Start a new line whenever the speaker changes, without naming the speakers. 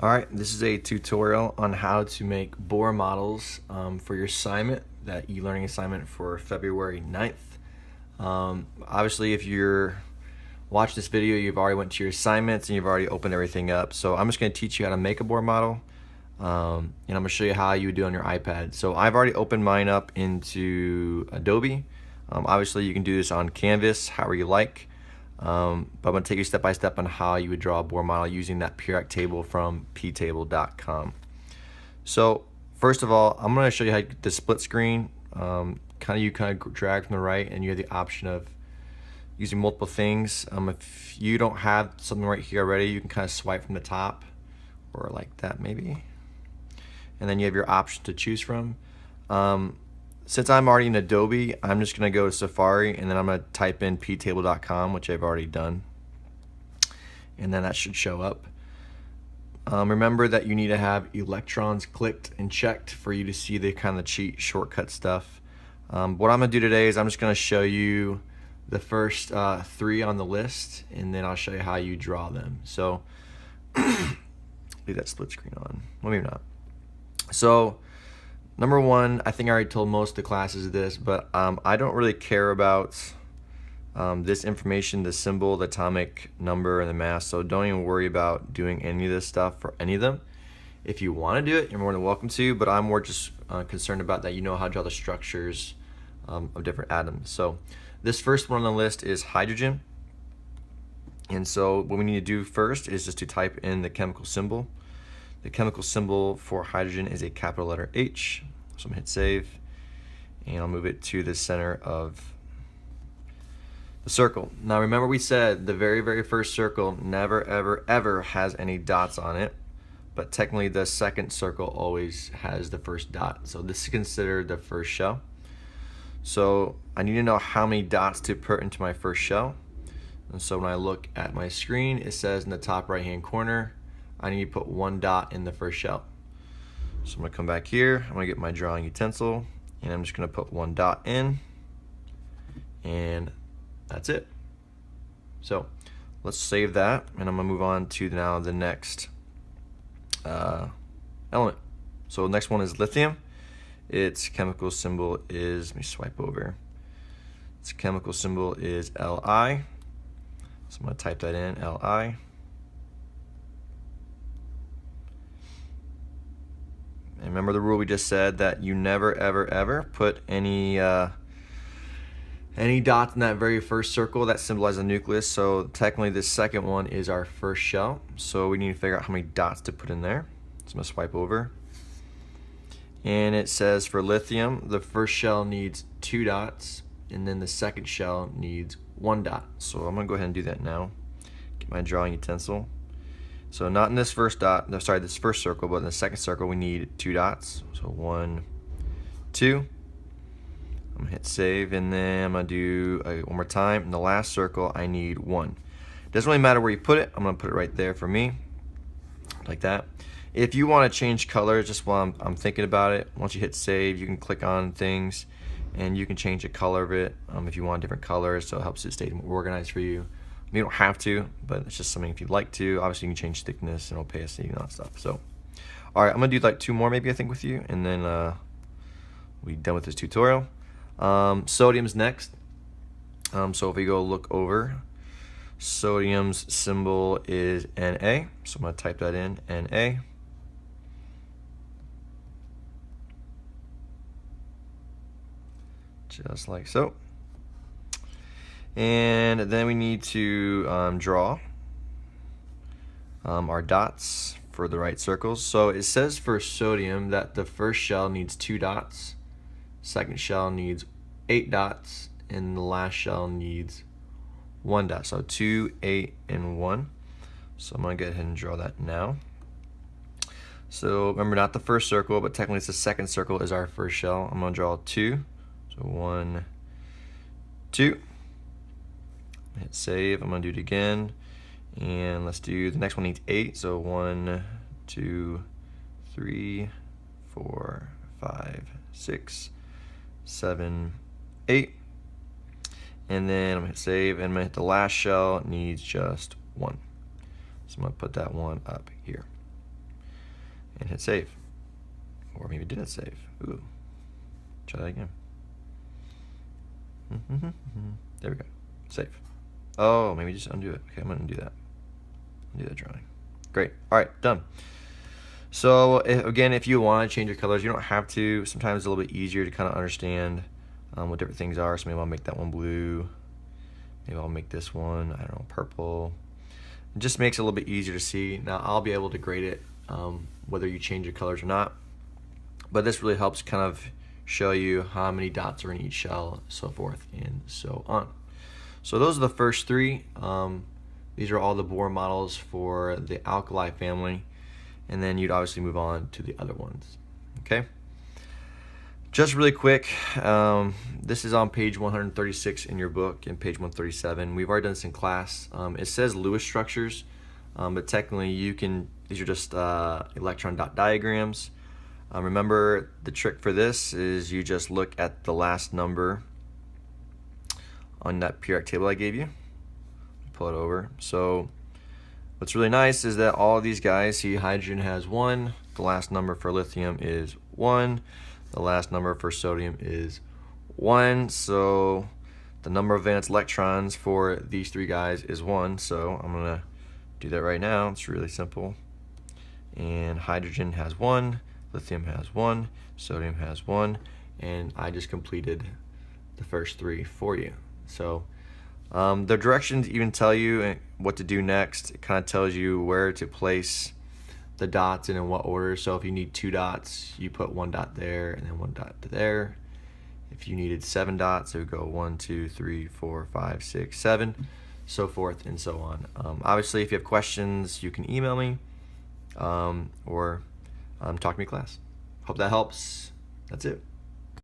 Alright, this is a tutorial on how to make Bohr models for your assignment, that e-learning assignment for February 9th. Obviously, if you're watching this video, you've already went to your assignments and you've already opened everything up. So I'm just going to teach you how to make a Bohr model, and I'm going to show you how you would do it on your iPad. So I've already opened mine up into Adobe. Obviously, you can do this on Canvas, however you like. But I'm going to take you step by step on how you would draw a Bohr model using that periodic table from ptable.com. So first of all, I'm going to show you how to get the split screen. You drag from the right, and you have the option of using multiple things. If you don't have something right here already, you can kind of swipe from the top, or like that maybe, and then you have your option to choose from. Since I'm already in Adobe, I'm just going to go to Safari, and then I'm going to type in ptable.com, which I've already done, and then that should show up. Remember that you need to have electrons clicked and checked for you to see the kind of cheat shortcut stuff. What I'm going to do today is I'm just going to show you the first three on the list, and then I'll show you how you draw them. So leave that split screen on. Well, maybe not. So number one, I think I already told most of the classes this, but I don't really care about this information, the symbol, the atomic number, and the mass, so don't even worry about doing any of this stuff for any of them. If you want to do it, you're more than welcome to, but I'm more just concerned about that you know how to draw the structures of different atoms. So this first one on the list is hydrogen, and so what we need to do first is just to type in the chemical symbol. The chemical symbol for hydrogen is a capital letter H. So I'm going to hit save, and I'll move it to the center of the circle. Now remember, we said the very first circle never ever has any dots on it, but technically the second circle always has the first dot. So this is considered the first shell. So I need to know how many dots to put into my first shell. And so when I look at my screen, it says in the top right hand corner, I need to put one dot in the first shell. So I'm going to come back here, I'm going to get my drawing utensil, and I'm just going to put one dot in, and that's it. So let's save that, and I'm going to move on to now the next element. So the next one is lithium. Its chemical symbol is, let me swipe over, its chemical symbol is Li. So I'm going to type that in, Li. And remember the rule we just said, that you never ever put any dots in that very first circle that symbolize the nucleus. So technically this second one is our first shell, so we need to figure out how many dots to put in there. So I'm going to swipe over, and it says for lithium the first shell needs 2 dots, and then the second shell needs 1 dot. So I'm going to go ahead and do that now. Get my drawing utensil. So not in this first dot, no, sorry, this first circle, but in the second circle we need 2 dots. So 1, 2. I'm gonna hit save, and then I'm gonna do one more time. In the last circle, I need 1. It doesn't really matter where you put it. I'm gonna put it right there for me, like that. If you want to change colors, just while I'm thinking about it, once you hit save, you can click on things, and you can change the color of it if you want different colors, so it helps it stay more organized for you. You don't have to, but it's just something if you'd like to. Obviously, you can change thickness and opacity and all that stuff. So, all right, I'm gonna do like 2 more maybe, I think, with you, and then we're done with this tutorial. Sodium's next. So if we go look over, sodium's symbol is Na. So I'm gonna type that in, Na. Just like so. And then we need to draw our dots for the right circles. So it says for sodium that the first shell needs 2 dots, second shell needs 8 dots, and the last shell needs 1 dot. So 2, 8, and 1. So I'm going to go ahead and draw that now. So remember, not the first circle, but technically it's the second circle is our first shell. I'm going to draw 2. So 1, 2. Hit save. I'm going to do it again, and let's do the next one needs 8. So 1, 2, 3, 4, 5, 6, 7, 8. And then I'm going to hit save, and I'm going to hit the last shell needs just 1. So I'm going to put that one up here. and hit save. Or maybe didn't save. Ooh. Try that again. There we go. Save. Oh, maybe just undo it. Okay, I'm going to undo that. Undo that drawing. Great. All right, done. So again, if you want to change your colors, you don't have to. Sometimes it's a little bit easier to kind of understand what different things are. So maybe I'll make that one blue. Maybe I'll make this one, I don't know, purple. It just makes it a little bit easier to see. Now I'll be able to grade it whether you change your colors or not. But this really helps kind of show you how many dots are in each shell, so forth and so on. So those are the first three. These are all the Bohr models for the alkali family, and then you'd obviously move on to the other ones. Okay. Just really quick, this is on page 136 in your book and page 137. We've already done this in class. It says Lewis structures, but technically these are just electron dot diagrams. Remember, the trick for this is you just look at the last number on that periodic table I gave you. Pull it over. So what's really nice is that all of these guys, see, hydrogen has 1, the last number for lithium is 1, the last number for sodium is 1, so the number of valence electrons for these three guys is 1, so I'm going to do that right now. It's really simple. And hydrogen has 1, lithium has 1, sodium has 1, and I just completed the first three for you. So the directions even tell you what to do next. It kind of tells you where to place the dots and in what order. So if you need 2 dots, you put 1 dot there and then 1 dot to there. If you needed 7 dots, it would go 1, 2, 3, 4, 5, 6, 7, so forth and so on. Obviously, if you have questions, you can email me or talk to me in class. Hope that helps. That's it.